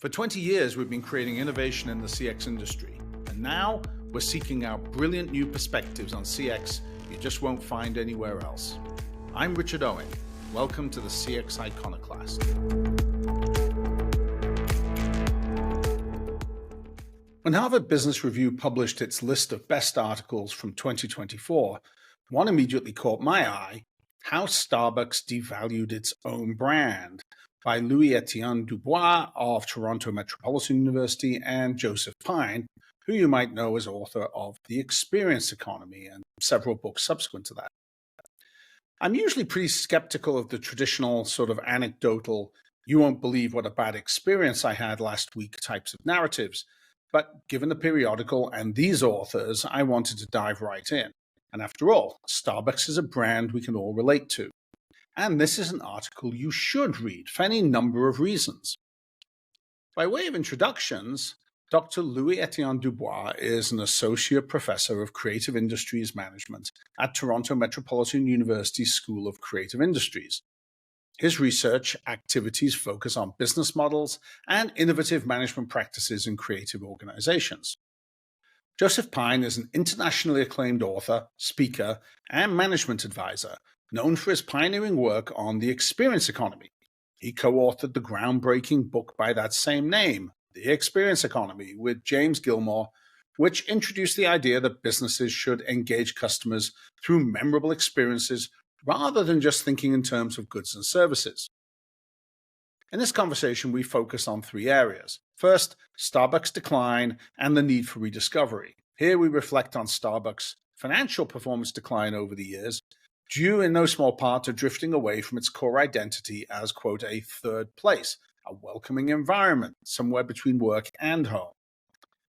For 20 years, we've been creating innovation in the CX industry, and now we're seeking out brilliant new perspectives on CX you just won't find anywhere else. I'm Richard Owen. Welcome to the CX Iconoclast. When Harvard Business Review published its list of best articles from 2024, one immediately caught my eye: How Starbucks Devalued Its Own Brand, by Louis-Etienne Dubois of Toronto Metropolitan University and Joseph Pine, who you might know as author of The Experience Economy and several books subsequent to that. I'm usually pretty skeptical of the traditional sort of anecdotal, you won't believe what a bad experience I had last week types of narratives, but given the periodical and these authors, I wanted to dive right in. And after all, Starbucks is a brand we can all relate to. And this is an article you should read for any number of reasons. By way of introductions, Dr. Louis-Etienne Dubois is an associate professor of creative industries management at Toronto Metropolitan University School of Creative Industries. His research activities focus on business models and innovative management practices in creative organizations. Joseph Pine is an internationally acclaimed author, speaker, and management advisor, known for his pioneering work on the experience economy. He co-authored the groundbreaking book by that same name, The Experience Economy, with James Gilmore, which introduced the idea that businesses should engage customers through memorable experiences rather than just thinking in terms of goods and services. In this conversation, we focus on three areas. First, Starbucks' decline and the need for rediscovery. Here we reflect on Starbucks' financial performance decline over the years, due in no small part to drifting away from its core identity as, quote, a third place, a welcoming environment, somewhere between work and home.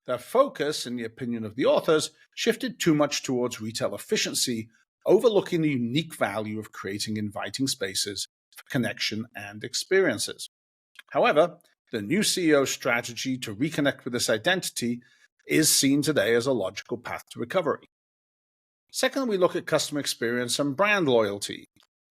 Their focus, in the opinion of the authors, shifted too much towards retail efficiency, overlooking the unique value of creating inviting spaces for connection and experiences. However, the new CEO's strategy to reconnect with this identity is seen today as a logical path to recovery. Second, we look at customer experience and brand loyalty.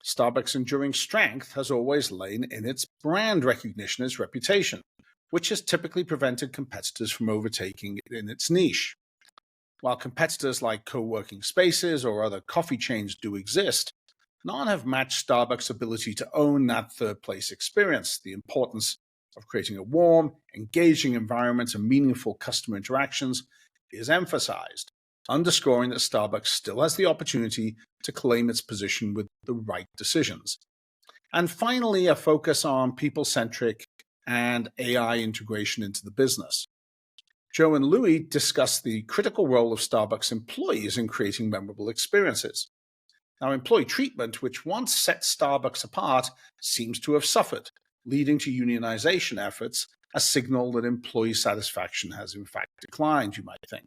Starbucks' enduring strength has always lain in its brand recognition, its reputation, which has typically prevented competitors from overtaking it in its niche. While competitors like co-working spaces or other coffee chains do exist, none have matched Starbucks' ability to own that third-place experience. The importance of creating a warm, engaging environment and meaningful customer interactions is emphasized, underscoring that Starbucks still has the opportunity to claim its position with the right decisions. And finally, a focus on people-centric and AI integration into the business. Joe and Louis discussed the critical role of Starbucks employees in creating memorable experiences. Now, employee treatment, which once set Starbucks apart, seems to have suffered, leading to unionization efforts, a signal that employee satisfaction has in fact declined, you might think.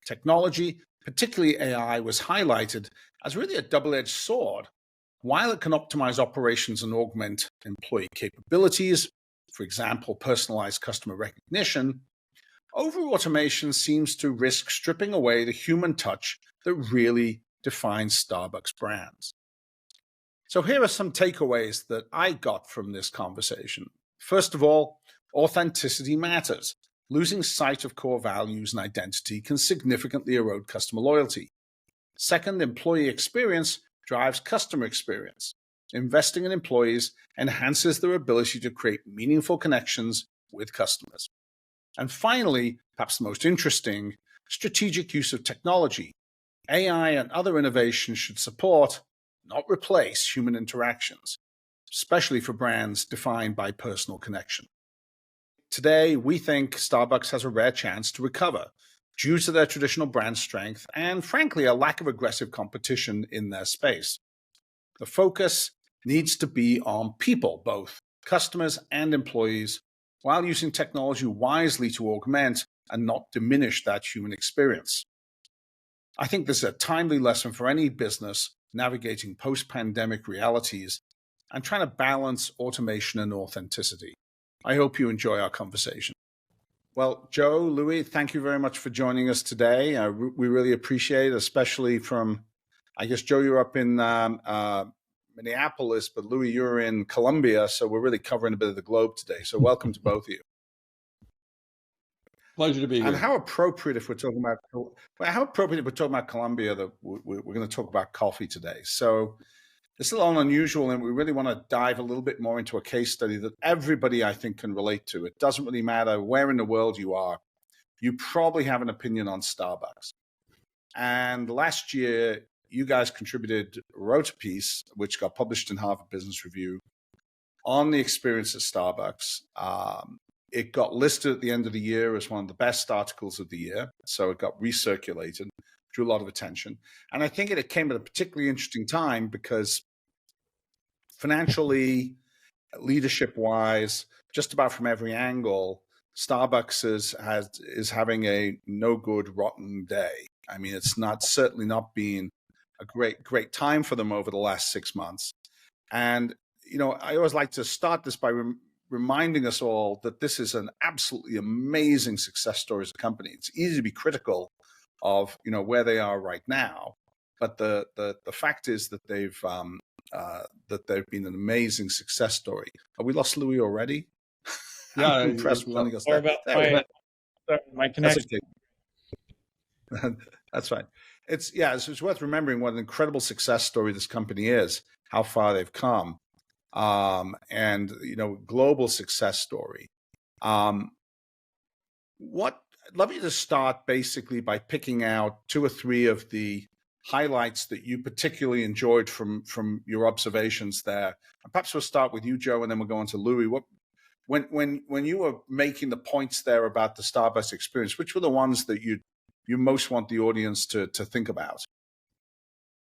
Technology, particularly AI, was highlighted as really a double-edged sword. While it can optimize operations and augment employee capabilities, for example, personalized customer recognition, over-automation seems to risk stripping away the human touch that really defines Starbucks brands. So here are some takeaways that I got from this conversation. First of all, authenticity matters. Losing sight of core values and identity can significantly erode customer loyalty. Second, employee experience drives customer experience. Investing in employees enhances their ability to create meaningful connections with customers. And finally, perhaps the most interesting, strategic use of technology. AI and other innovations should support, not replace, human interactions, especially for brands defined by personal connection. Today, we think Starbucks has a rare chance to recover due to their traditional brand strength and, frankly, a lack of aggressive competition in their space. The focus needs to be on people, both customers and employees, while using technology wisely to augment and not diminish that human experience. I think this is a timely lesson for any business navigating post-pandemic realities and trying to balance automation and authenticity. I hope you enjoy our conversation. Well, Joe, Louis, thank you very much for joining us today. We really appreciate it, especially from, I guess, Joe, you're up in Minneapolis, but Louis, you're in Colombia, so we're really covering a bit of the globe today. So welcome to both of you. Pleasure to be And here. how appropriate if we're talking about Colombia that we're going to talk about coffee today. So it's a little unusual, and we really want to dive a little bit more into a case study that everybody, I think, can relate to. It doesn't really matter where in the world you are. You probably have an opinion on Starbucks. And last year, you guys wrote a piece, which got published in Harvard Business Review, on the experience at Starbucks. It got listed at the end of the year as one of the best articles of the year. So it got recirculated, drew a lot of attention. And I think it came at a particularly interesting time because financially, leadership wise, just about from every angle, Starbucks is having a no good, rotten day. I mean, it's certainly not been a great time for them over the last 6 months. And, I always like to start this by reminding us all that this is an absolutely amazing success story as a company. It's easy to be critical of, where they are right now. But the fact is that they've been an amazing success story. Have we lost Louis already? Yeah, I'm impressed. We only got Sorry about my connection. That's okay. That's right. It's worth remembering what an incredible success story this company is, how far they've come, and global success story. I'd love you to start basically by picking out 2 or 3 of the highlights that you particularly enjoyed from your observations there. And perhaps we'll start with you, Joe, and then we'll go on to Louis. When you were making the points there about the Starbucks experience, which were the ones that you most want the audience to think about?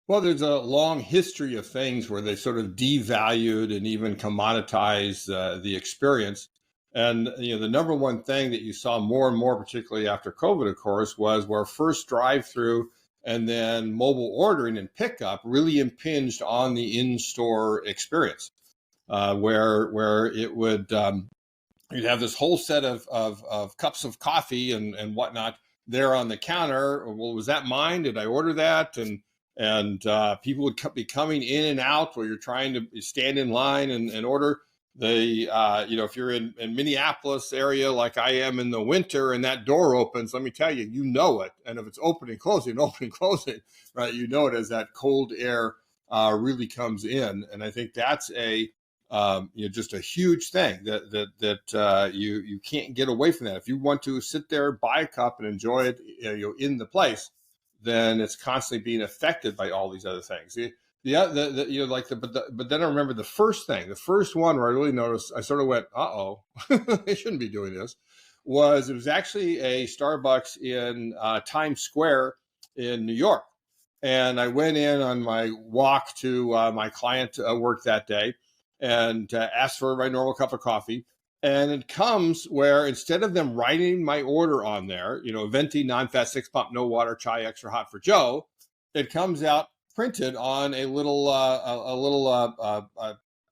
Well, there's a long history of things where they sort of devalued and even commoditized the experience. And the number one thing that you saw more and more, particularly after COVID, of course, was where first drive-through and then mobile ordering and pickup really impinged on the in-store experience, where it would you'd have this whole set of cups of coffee and whatnot there on the counter. Well, was that mine? Did I order that? And people would be coming in and out while you're trying to stand in line and order. If you're in Minneapolis area like I am in the winter and that door opens, let me tell you, you know it. And if it's opening, closing, right, you know it as that cold air really comes in. And I think that's just a huge thing that you can't get away from that. If you want to sit there, buy a cup, and enjoy it, in the place, then it's constantly being affected by all these other things. But then I remember the first one where I really noticed, I sort of went, they shouldn't be doing this. It was actually a Starbucks in Times Square in New York. And I went in on my walk to my client work that day and asked for my normal cup of coffee. And it comes where instead of them writing my order on there, venti, non-fat, 6-pump, no water, chai extra hot for Joe, it comes out printed on a little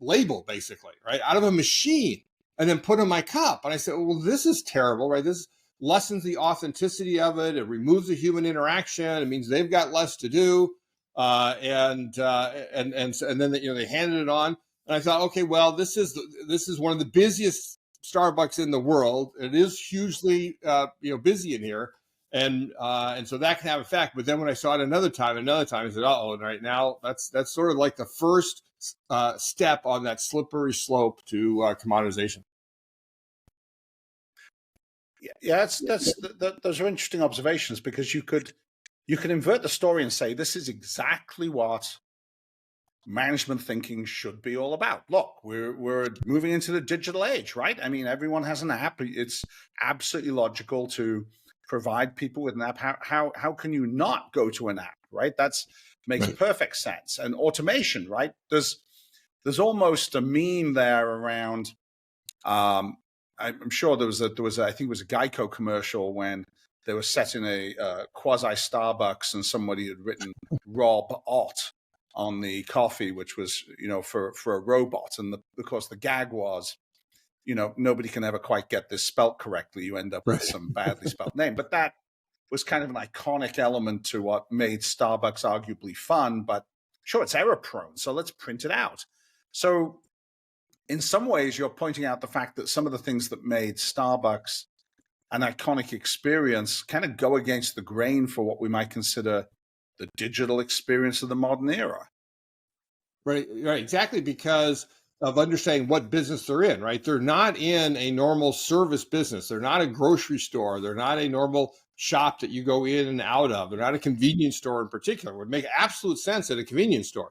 label, basically, right, out of a machine, and then put in my cup. And I said, well, this is terrible, right? This lessens the authenticity of it. It removes the human interaction. It means they've got less to do, and then they handed it on. And I thought, okay, well, this is one of the busiest Starbucks in the world. It is hugely busy in here, and so that can have an effect. But then when I saw it another time, I said, right now that's sort of like the first step on that slippery slope to commoditization. Yeah, those are interesting observations, because you could invert the story and say this is exactly what management thinking should be all about. Look, we're moving into the digital age, right? I mean, everyone has an app. It's absolutely logical to provide people with an app. How can you not go to an app, right? That's makes perfect sense. And automation, right? There's almost a meme there around. I'm sure there was a I think it was a Geico commercial when they were setting a quasi Starbucks and somebody had written Rob Ott on the coffee, which was, for a robot. And of course, the gag was, nobody can ever quite get this spelt correctly. You end up with some badly spelled name. But that was kind of an iconic element to what made Starbucks arguably fun. But sure, it's error prone. So let's print it out. So in some ways, you're pointing out the fact that some of the things that made Starbucks an iconic experience kind of go against the grain for what we might consider the digital experience of the modern era? Right, exactly, because of understanding what business they're in, right? They're not in a normal service business. They're not a grocery store. They're not a normal shop that you go in and out of. They're not a convenience store in particular. It would make absolute sense at a convenience store.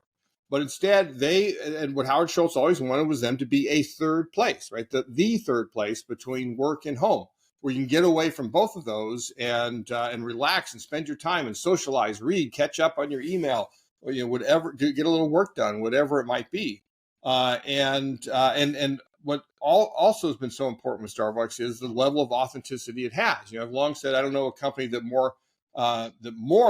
But instead, and what Howard Schultz always wanted was them to be a third place, right? The third place between work and home, where you can get away from both of those and relax and spend your time and socialize, read, catch up on your email, or, whatever, get a little work done, whatever it might be. And what also has been so important with Starbucks is the level of authenticity it has. I've long said I don't know a company that more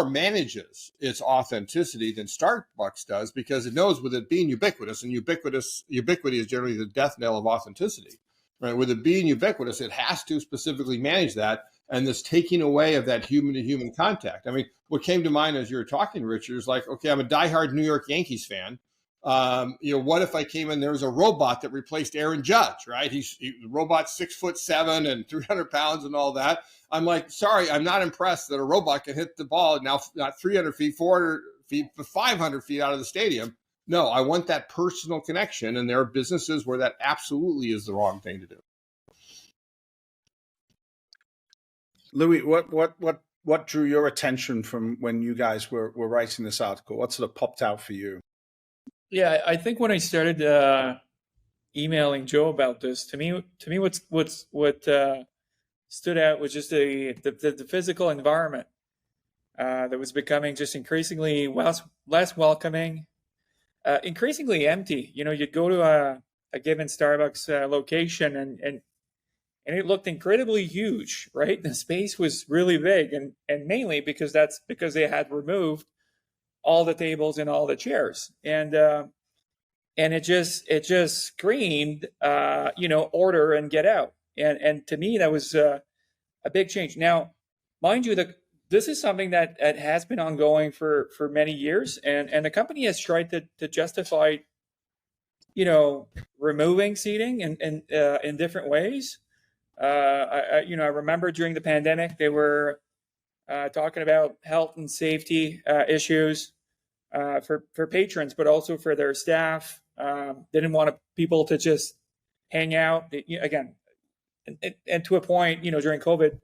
manages its authenticity than Starbucks does, because it knows, with it being ubiquitous, and ubiquity is generally the death knell of authenticity, right? With it being ubiquitous, it has to specifically manage that, and this taking away of that human to human contact. I mean, what came to mind as you were talking, Richard, is like, okay, I'm a diehard New York Yankees fan. What if I came in, there was a robot that replaced Aaron Judge, right? The robot's 6'7" and 300 pounds and all that. I'm like, sorry, I'm not impressed that a robot can hit the ball now, not 300 feet, 400 feet, but 500 feet out of the stadium. No, I want that personal connection. And there are businesses where that absolutely is the wrong thing to do. Louis, what drew your attention from when you guys were writing this article? What sort of popped out for you? Yeah, I think when I started emailing Joe about this, to me, what stood out was just the physical environment that was becoming just increasingly less welcoming, increasingly empty. You'd go to a given Starbucks location, and it looked incredibly huge, right? The space was really big, and mainly because they had removed all the tables and all the chairs, and it just screamed, order and get out. And to me, that was a big change. Now, mind you, this is something that has been ongoing for many years, and the company has tried to justify, removing seating in different ways. I remember during the pandemic, they were talking about health and safety issues for patrons, but also for their staff. They didn't want people to just hang out. Again, and to a point, during COVID,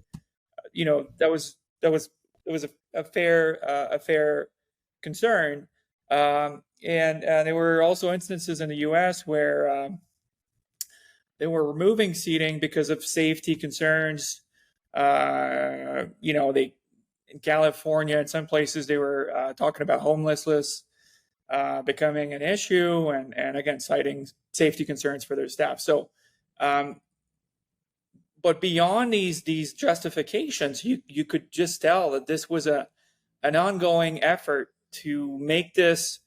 that was a fair concern. And there were also instances in the U.S. where they were removing seating because of safety concerns. They in California, in some places, they were talking about homelessness becoming an issue, and again, citing safety concerns for their staff. So, but beyond these justifications, you could just tell that this was an ongoing effort to make this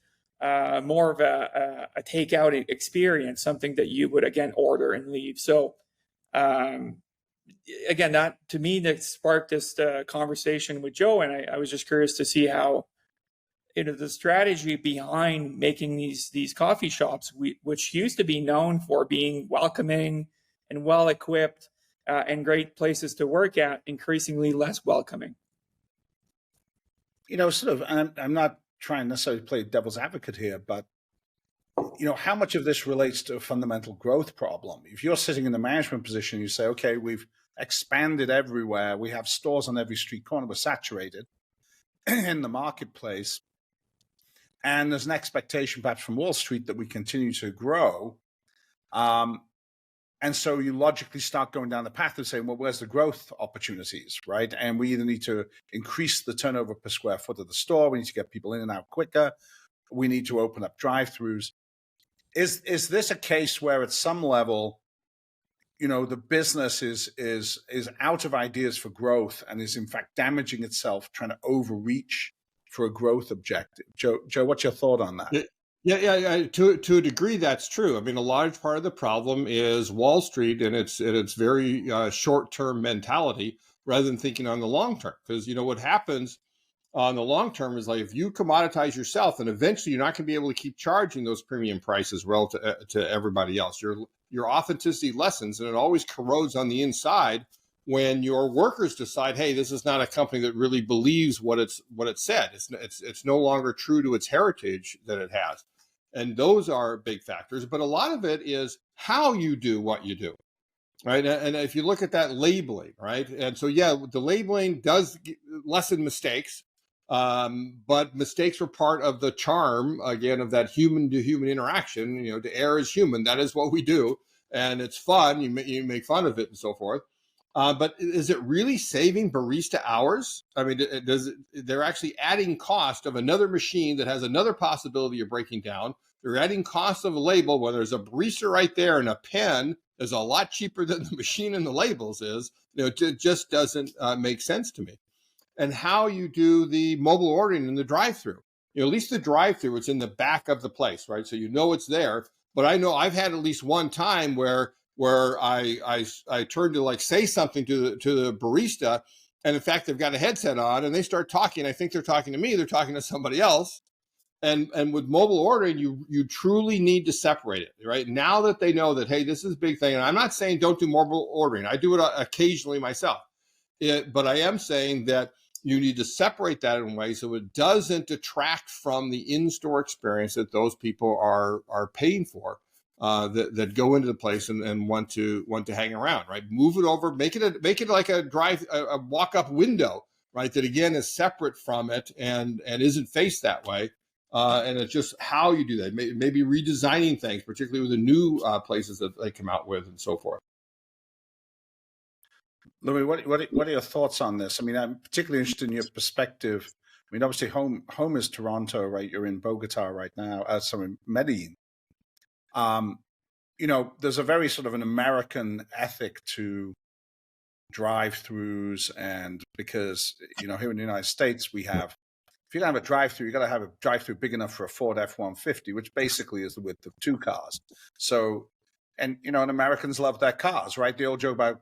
more of a takeout experience, something that you would again order and leave. So. Again, that sparked this conversation with Joe, and I was just curious to see how, the strategy behind making these coffee shops, which used to be known for being welcoming and well equipped and great places to work at, increasingly less welcoming. I'm not trying necessarily to play devil's advocate here, but how much of this relates to a fundamental growth problem? If you're sitting in the management position, you say, okay, we've expanded everywhere. We have stores on every street corner. We're saturated in the marketplace. And there's an expectation perhaps from Wall Street that we continue to grow. And so you logically start going down the path of saying, well, where's the growth opportunities, right? And we either need to increase the turnover per square foot of the store. We need to get people in and out quicker. We need to open up drive-throughs. Is this a case where at some level, the business is out of ideas for growth and is in fact damaging itself, trying to overreach for a growth objective? Joe, what's your thought on that? Yeah. To a degree, that's true. I mean, a large part of the problem is Wall Street and its very short-term mentality, rather than thinking on the long term. Because what happens on the long term is, like, if you commoditize yourself, and eventually you're not going to be able to keep charging those premium prices relative to everybody else. Your authenticity lessens, and it always corrodes on the inside when your workers decide, hey, this is not a company that really believes what it said. It's no longer true to its heritage that it has. And those are big factors. But a lot of it is how you do what you do. Right. And if you look at that labeling, right. And so, yeah, the labeling does lessen mistakes. But mistakes were part of the charm, again, of that human to human interaction. To err is human. That is what we do. And it's fun. You make fun of it and so forth. But is it really saving barista hours? I mean, they're actually adding cost of another machine that has another possibility of breaking down. They're adding cost of a label when there's a barista right there and a pen is a lot cheaper than the machine and the labels is. It just doesn't make sense to me. And how you do the mobile ordering in the drive-through. At least the drive-through, it's in the back of the place, right? So it's there. But I know I've had at least one time where I turned to say something to the barista, and in fact they've got a headset on and they start talking. I think they're talking to me. They're talking to somebody else. And with mobile ordering, you truly need to separate it, right? Now that they know that, hey, this is a big thing. And I'm not saying don't do mobile ordering. I do it occasionally myself. But I am saying that you need to separate that in a way so it doesn't detract from the in-store experience that those people are paying for, that go into the place and want to hang around, right? Move it over, make it like a walk-up window, right? That again is separate from it and isn't faced that way. And it's just how you do that. Maybe redesigning things, particularly with the new places that they come out with and so forth. Louis, what are your thoughts on this? I mean, I'm particularly interested in your perspective. I mean, obviously, home is Toronto, right? You're in Bogota right now, in Medellin. There's a very sort of an American ethic to drive-throughs, and because here in the United States we have, if you're gonna have a drive-through, you got to have a drive-through big enough for a Ford F-150, which basically is the width of two cars. So, and Americans love their cars, right? The old joke about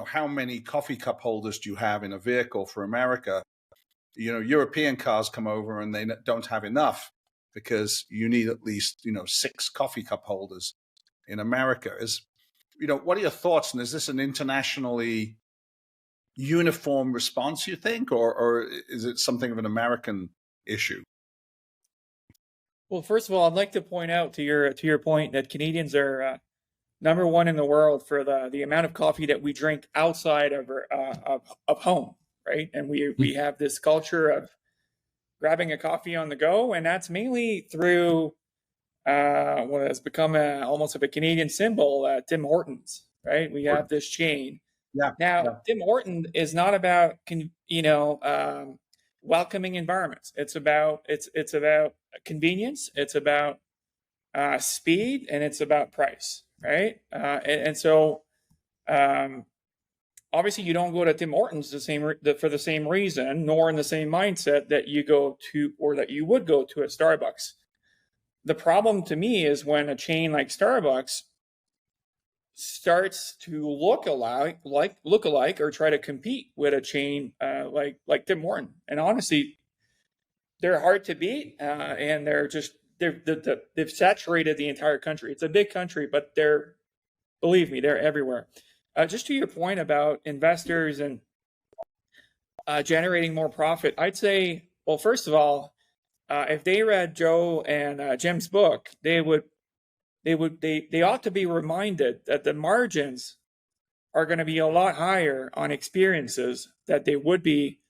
how many coffee cup holders do you have in a vehicle for America? European cars come over and they don't have enough because you need at least 6 coffee cup holders. In America, what are your thoughts? And is this an internationally uniform response, you think, or is it something of an American issue? Well, first of all, I'd like to point out to your point that Canadians are number one in the world for the amount of coffee that we drink outside of home, right? And we have this culture of grabbing a coffee on the go, and that's mainly through what has become almost of a Canadian symbol, Tim Hortons, right? We have this chain. Yeah. Now, yeah. Tim Horton is not about welcoming environments. It's about convenience. It's about speed, and it's about price, right? So obviously you don't go to Tim Hortons for the same reason, nor in the same mindset that you go to or that you would go to a Starbucks. The problem to me is when a chain like Starbucks starts to look alike or try to compete with a chain like Tim Horton. And honestly, they're hard to beat, and they've saturated the entire country. It's a big country, but believe me, they're everywhere. Just to your point about investors and generating more profit, I'd say, well, first of all, if they read Joe and Jim's book, they ought to be reminded that the margins are going to be a lot higher on experiences that they would be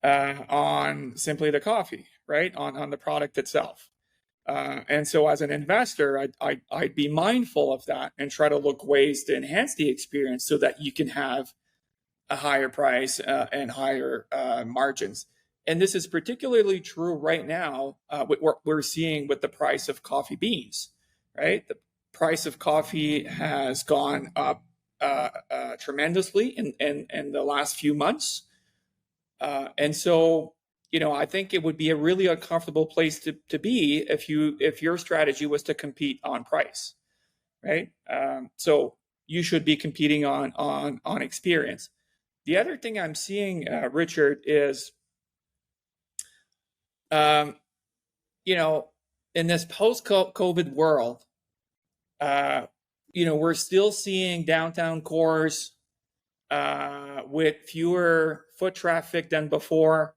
on simply the coffee, right? On the product itself. And so as an investor, I'd be mindful of that and try to look ways to enhance the experience so that you can have a higher price and higher margins. And this is particularly true right now, what we're seeing with the price of coffee beans, right? The price of coffee has gone up tremendously in the last few months. And so, I think it would be a really uncomfortable place to be if your strategy was to compete on price, right? So you should be competing on experience. The other thing I'm seeing, Richard, is in this post-COVID world, we're still seeing downtown cores with fewer foot traffic than before.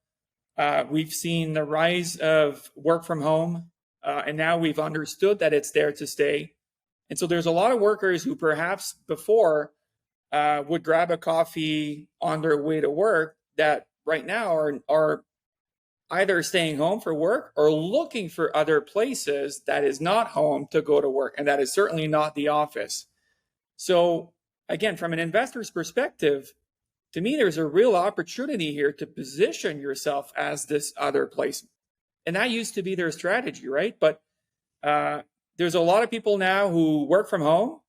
We've seen the rise of work from home, and now we've understood that it's there to stay. And so there's a lot of workers who perhaps before would grab a coffee on their way to work that right now are either staying home for work or looking for other places that is not home to go to work. And that is certainly not the office. So again, from an investor's perspective, to me, there's a real opportunity here to position yourself as this other place. And that used to be their strategy, right? But there's a lot of people now who work from home,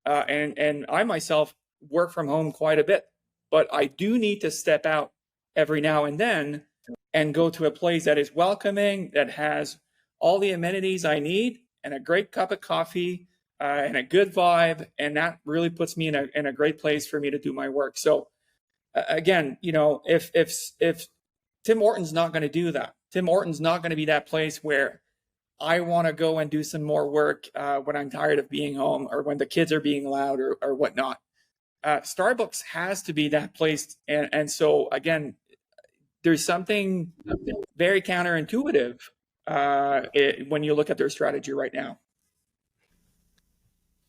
and I myself work from home quite a bit. But I do need to step out every now and then and go to a place that is welcoming, that has all the amenities I need, and a great cup of coffee, and a good vibe, and that really puts me in a great place for me to do my work. So again, if Tim Hortons not going to do that, Tim Hortons not going to be that place where I want to go and do some more work when I'm tired of being home or when the kids are being loud or whatnot. Starbucks has to be that place, and so again, there's something very counterintuitive when you look at their strategy right now.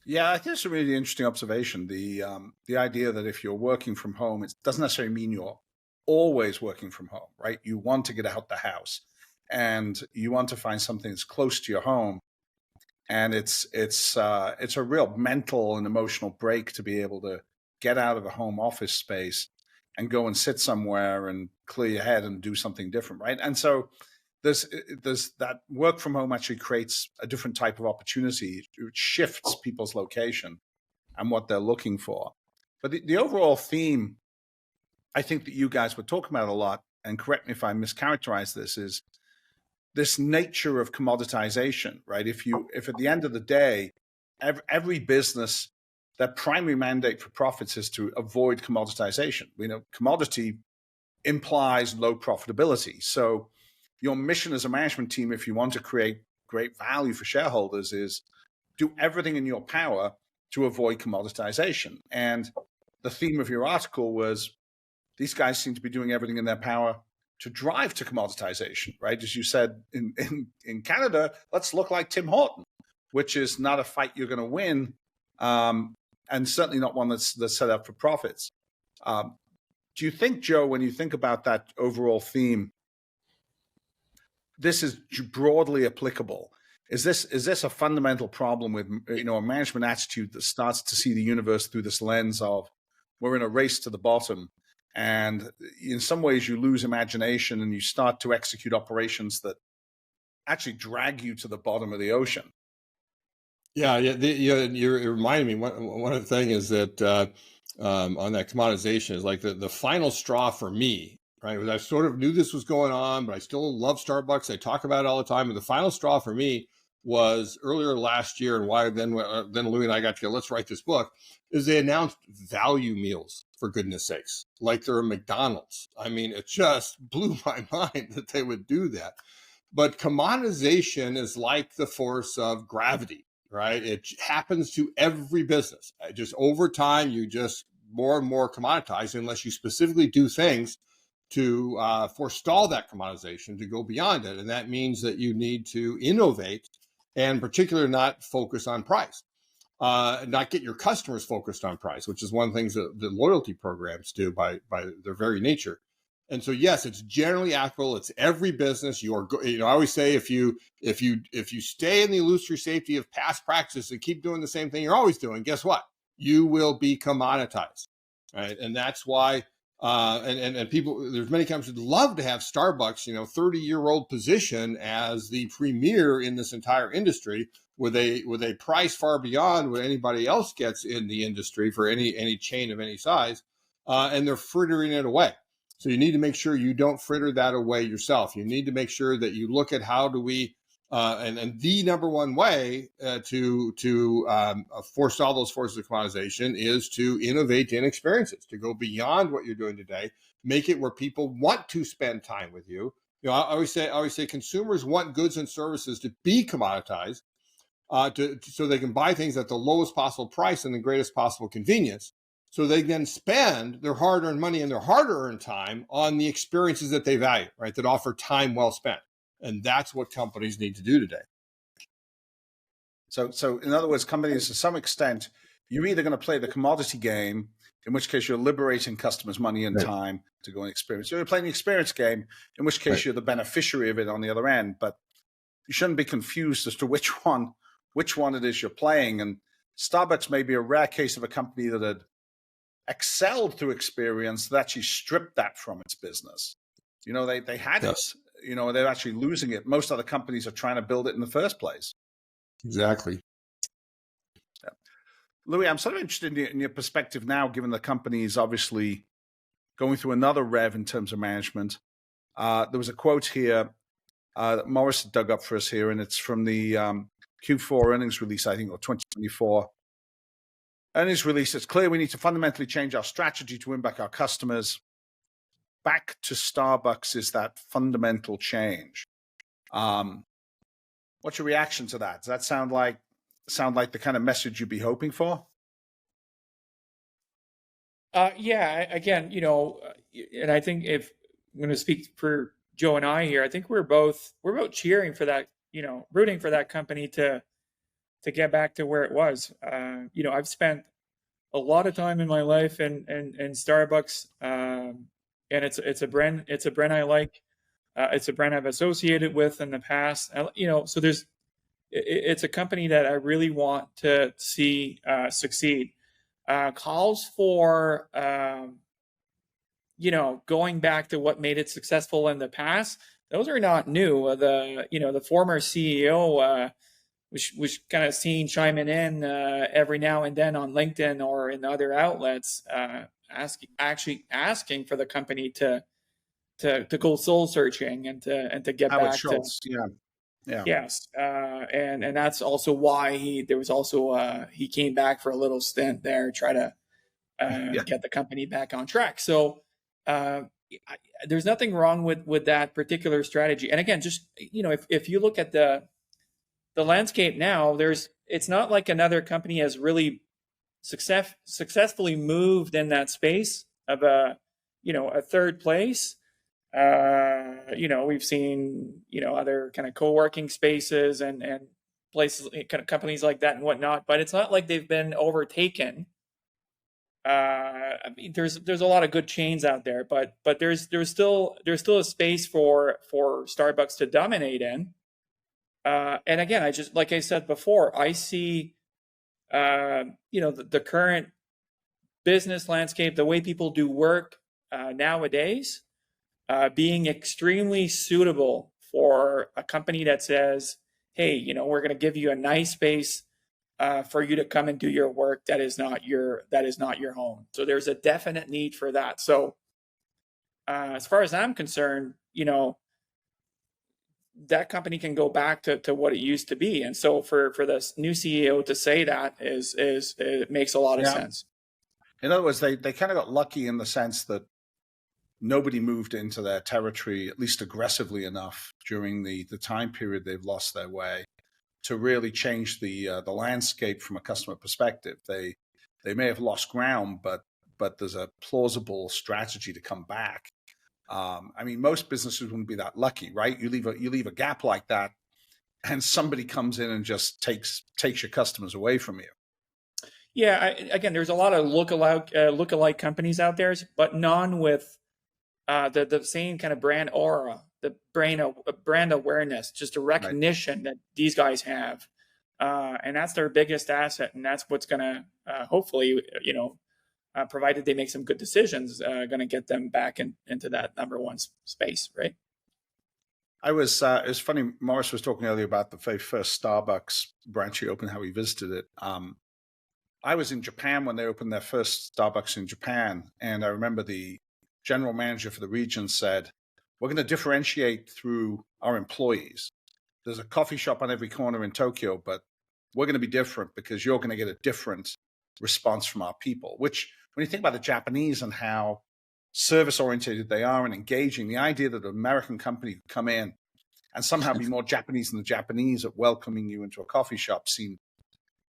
Yeah, I think it's a really interesting observation. The idea that if you're working from home, it doesn't necessarily mean you're always working from home, right? You want to get out the house, and you want to find something that's close to your home, and it's a real mental and emotional break to be able to get out of a home office space and go and sit somewhere and clear your head and do something different, right? And so there's that work from home actually creates a different type of opportunity. It shifts people's location and what they're looking for. But the overall theme, I think that you guys were talking about a lot, and correct me if I mischaracterize this, is this nature of commoditization, right? If at the end of the day, every business, their primary mandate for profits is to avoid commoditization. We know commodity implies low profitability. So your mission as a management team, if you want to create great value for shareholders, is do everything in your power to avoid commoditization. And the theme of your article was these guys seem to be doing everything in their power to drive to commoditization, right? As you said, in Canada, let's look like Tim Horton, which is not a fight you're going to win, and certainly not one that's set up for profits. Do you think, Joe, when you think about that overall theme, this is broadly applicable? Is this a fundamental problem with a management attitude that starts to see the universe through this lens of we're in a race to the bottom, and in some ways you lose imagination and you start to execute operations that actually drag you to the bottom of the ocean? Yeah. You reminded me. One of the things is that on that commoditization is like the final straw for me. Right, I sort of knew this was going on, but I still love Starbucks. I talk about it all the time. And the final straw for me was earlier last year, and why then Louis and I got together, let's write this book, is they announced value meals, for goodness sakes, like they're a McDonald's. I mean, it just blew my mind that they would do that. But commoditization is like the force of gravity, right? It happens to every business. Just over time, you just more and more commoditize unless you specifically do things to forestall that commoditization, to go beyond it. And that means that you need to innovate and in particular not focus on price, not get your customers focused on price, which is one of the things that the loyalty programs do by their very nature. And so, yes, it's generally applicable. It's every business. I always say if you stay in the illusory safety of past practices and keep doing the same thing you're always doing, guess what? You will be commoditized, right? And that's why. And people, there's many companies that love to have Starbucks, 30-year-old position as the premier in this entire industry, where they price far beyond what anybody else gets in the industry for any chain of any size, and they're frittering it away. So you need to make sure you don't fritter that away yourself. You need to make sure that you look at how do we, and the number one way to forestall those forces of commoditization is to innovate in experiences, to go beyond what you're doing today, make it where people want to spend time with you. I always say consumers want goods and services to be commoditized, so they can buy things at the lowest possible price and the greatest possible convenience. so they then spend their hard-earned money and their hard-earned time on the experiences that they value, right? That offer time well spent. And that's what companies need to do today. So in other words, companies, to some extent, you're either going to play the commodity game, in which case you're liberating customers' money and time to go and experience. You're playing the experience game, in which case you're the beneficiary of it on the other end. But you shouldn't be confused as to which one it is you're playing. And Starbucks may be a rare case of a company that had excelled through experience that actually stripped that from its business. You know, they had it. You know, they're actually losing it. Most other companies are trying to build it in the first place. Exactly. Yeah. Louis, I'm sort of interested in your perspective now, given the company is obviously going through another rev in terms of management. There was a quote here that Morris dug up for us here, and it's from the Q4 earnings release, I think, or 2024 earnings release. It's clear we need to fundamentally change our strategy to win back our customers. Back to Starbucks is that fundamental change. What's your reaction to that? Does that sound like the kind of message you'd be hoping for? Yeah, again, you know, and I think if I'm going to speak for Joe and I here, I think we're both cheering for that, you know, rooting for that company to get back to where it was. You know, I've spent a lot of time in my life in Starbucks, and it's a brand I like. It's a brand I've associated with in the past. You know, so it's a company that I really want to see succeed. Calls for you know, going back to what made it successful in the past. Those are not new. The former CEO was kind of seen chiming in every now and then on LinkedIn or in other outlets, asking for the company to go soul searching and to get Howard back Schultz, to yeah. Yes, and that's also why he came back for a little stint there, try to get the company back on track. So there's nothing wrong with that particular strategy. And again, just you know, if you look at the landscape now, it's not like another company has really successfully moved in that space of a third place. You know, we've seen, you know, other kind of co-working spaces and places, kind of companies like that and whatnot, but it's not like they've been overtaken. I mean, there's a lot of good chains out there, but there's still a space for Starbucks to dominate in. And again, like I said before, I see, you know, the current business landscape, the way people do work nowadays, being extremely suitable for a company that says, hey, you know, we're going to give you a nice space for you to come and do your work that is not your home. So there's a definite need for that. So as far as I'm concerned, you know, that company can go back to what it used to be. And so for this new CEO to say that is it makes a lot of sense. In other words, they kind of got lucky in the sense that nobody moved into their territory, at least aggressively enough during the time period they've lost their way to really change the landscape from a customer perspective. They may have lost ground, but there's a plausible strategy to come back. I mean, most businesses wouldn't be that lucky, right? You leave a gap like that, and somebody comes in and just takes your customers away from you. Yeah, again, there's a lot of lookalike companies out there, but none with the same kind of brand aura, the brand awareness, just a recognition that these guys have, and that's their biggest asset, and that's what's going to hopefully, you know, provided they make some good decisions, going to get them back into that number one space, right? It was funny. Morris was talking earlier about the very first Starbucks branch he opened, how he visited it. I was in Japan when they opened their first Starbucks in Japan, and I remember the general manager for the region said, we're going to differentiate through our employees. There's a coffee shop on every corner in Tokyo, but we're going to be different because you're going to get a different response from our people. Which, when you think about the Japanese and how service-oriented they are and engaging, the idea that an American company could come in and somehow be more Japanese than the Japanese at welcoming you into a coffee shop seemed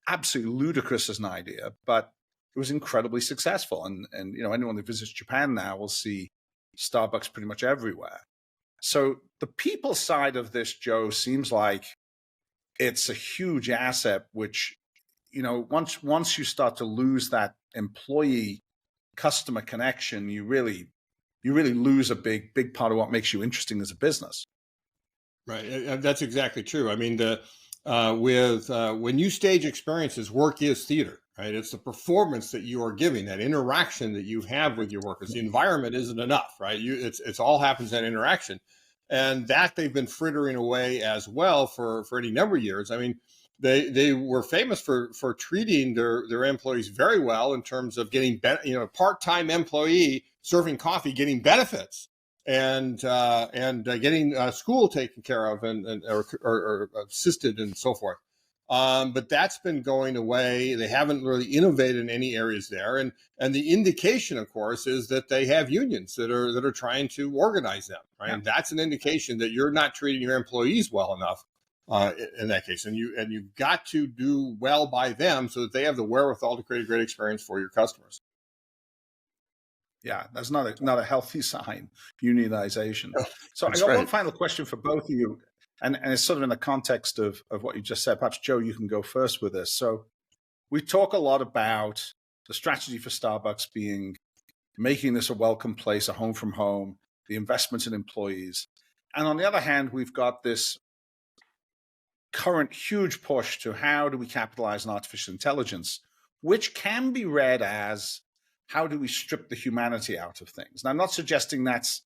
absolutely ludicrous as an idea. But it was incredibly successful. And anyone who visits Japan now will see Starbucks pretty much everywhere. So the people side of this, Joe, seems like it's a huge asset, which, once you start to lose that employee customer connection, you really lose a big part of what makes you interesting as a business. Right. That's exactly true. I mean, when you stage experiences, work is theater, right? It's the performance that you are giving, that interaction that you have with your workers. The environment isn't enough, right? It's all happens in interaction. And that they've been frittering away as well for any number of years. I mean, they were famous for treating their employees very well in terms of getting, part-time employee serving coffee, getting benefits and getting school taken care of or assisted and so forth. But that's been going away. They haven't really innovated in any areas there. And the indication, of course, is that they have unions that are trying to organize them, right? Yeah. And that's an indication that you're not treating your employees well enough in that case. And you've got to do well by them so that they have the wherewithal to create a great experience for your customers. Yeah, that's not a healthy sign, unionization. So I got one final question for both of you. And it's sort of in the context of what you just said. Perhaps, Joe, you can go first with this. So we talk a lot about the strategy for Starbucks being making this a welcome place, a home from home, the investments in employees. And on the other hand, we've got this current huge push to how do we capitalize on artificial intelligence, which can be read as how do we strip the humanity out of things. And I'm not suggesting that's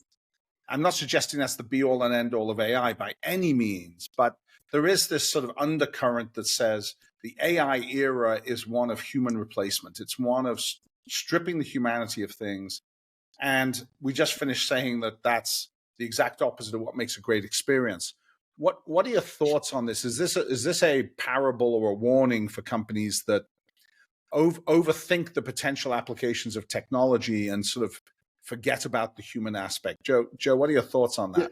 the be all and end all of AI by any means, but there is this sort of undercurrent that says the AI era is one of human replacement. It's one of stripping the humanity of things. And we just finished saying that that's the exact opposite of what makes a great experience. What are your thoughts on this? Is this a parable or a warning for companies that overthink the potential applications of technology and sort of forget about the human aspect? Joe, what are your thoughts on that?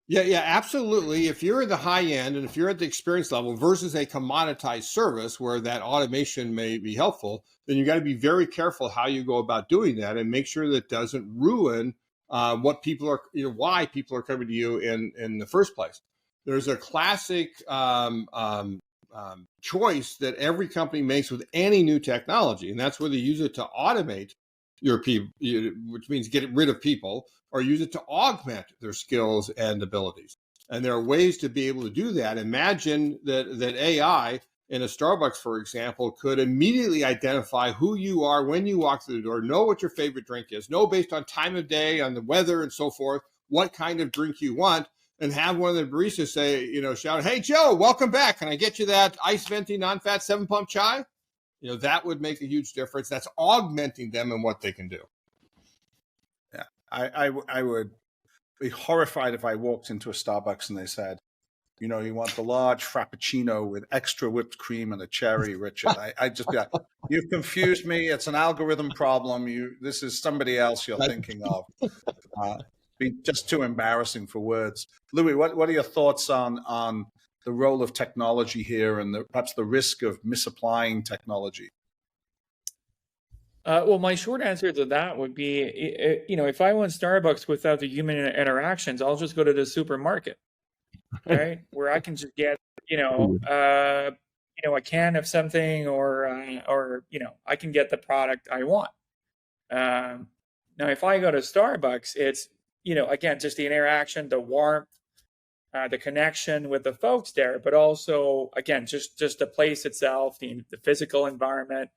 Yeah, absolutely. If you're at the high end and if you're at the experience level versus a commoditized service where that automation may be helpful, then you got to be very careful how you go about doing that and make sure that it doesn't ruin what people are, why people are coming to you in the first place. There's a classic choice that every company makes with any new technology, and that's whether you use it to automate your people, which means get rid of people, or use it to augment their skills and abilities. And there are ways to be able to do that. Imagine that AI in a Starbucks, for example, could immediately identify who you are when you walk through the door, know what your favorite drink is, know based on time of day, on the weather and so forth, what kind of drink you want, and have one of the baristas say, shout, "Hey, Joe, welcome back. Can I get you that ice venti, non-fat 7-pump chai?" That would make a huge difference. That's augmenting them and what they can do. Yeah, I would be horrified if I walked into a Starbucks and they said, you want the large Frappuccino with extra whipped cream and a cherry, Richard. I'd just be like, you've confused me. It's an algorithm problem. This is somebody else you're thinking of. Be just too embarrassing for words. Louis, what are your thoughts on the role of technology here and perhaps the risk of misapplying technology? Well, my short answer to that would be, if I want Starbucks without the human interactions, I'll just go to the supermarket, right? Where I can just get, a can of something or I can get the product I want. Now, if I go to Starbucks, it's, again, just the interaction, the warmth, the connection with the folks there, but also, again, just the place itself, the physical environment,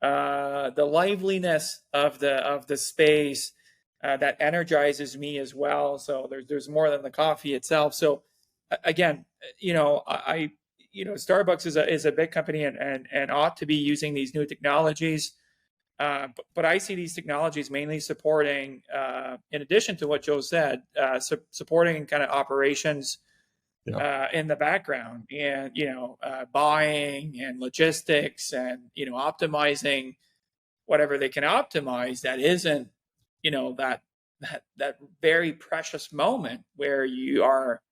the liveliness of the space that energizes me as well. So there's more than the coffee itself. So again, Starbucks is a big company and ought to be using these new technologies. But I see these technologies mainly supporting, in addition to what Joe said, supporting kind of operations in the background, and buying and logistics, and optimizing whatever they can optimize that isn't that very precious moment where you are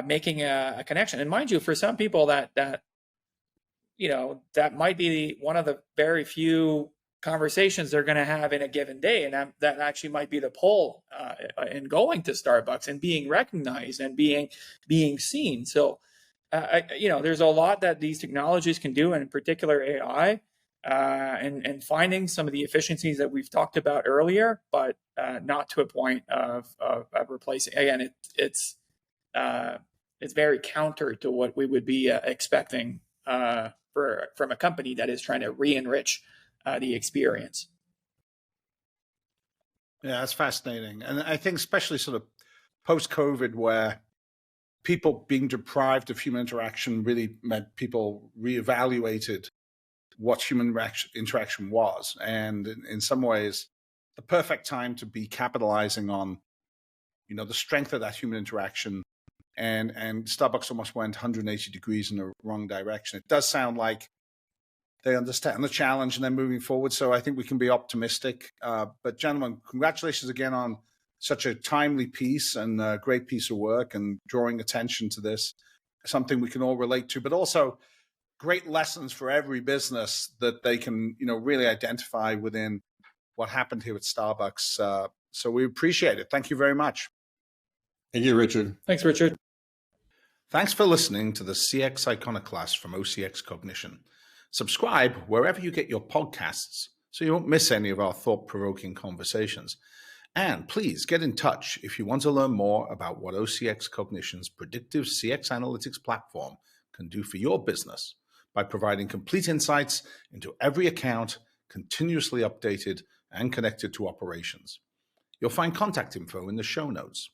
making a connection. And mind you, for some people that that might be one of the very few conversations they're going to have in a given day, and that actually might be the pull in going to Starbucks and being recognized and being seen. So there's a lot that these technologies can do, and in particular AI, and finding some of the efficiencies that we've talked about earlier, but not to a point of replacing. Again, it's very counter to what we would be expecting from a company that is trying to re-enrich the experience. Yeah, that's fascinating. And I think especially sort of post-COVID, where people being deprived of human interaction really meant people reevaluated what human interaction was. And in some ways, the perfect time to be capitalizing on, the strength of that human interaction. And Starbucks almost went 180 degrees in the wrong direction. It does sound like they understand the challenge and they're moving forward. So I think we can be optimistic. But gentlemen, congratulations again on such a timely piece and a great piece of work and drawing attention to this, something we can all relate to, but also great lessons for every business that they can, really identify within what happened here at Starbucks. So we appreciate it. Thank you very much. Thank you, Richard. Thanks, Richard. Thanks for listening to the CX Iconoclast from OCX Cognition. Subscribe wherever you get your podcasts so you won't miss any of our thought-provoking conversations. And please get in touch if you want to learn more about what OCX Cognition's predictive CX analytics platform can do for your business by providing complete insights into every account, continuously updated and connected to operations. You'll find contact info in the show notes.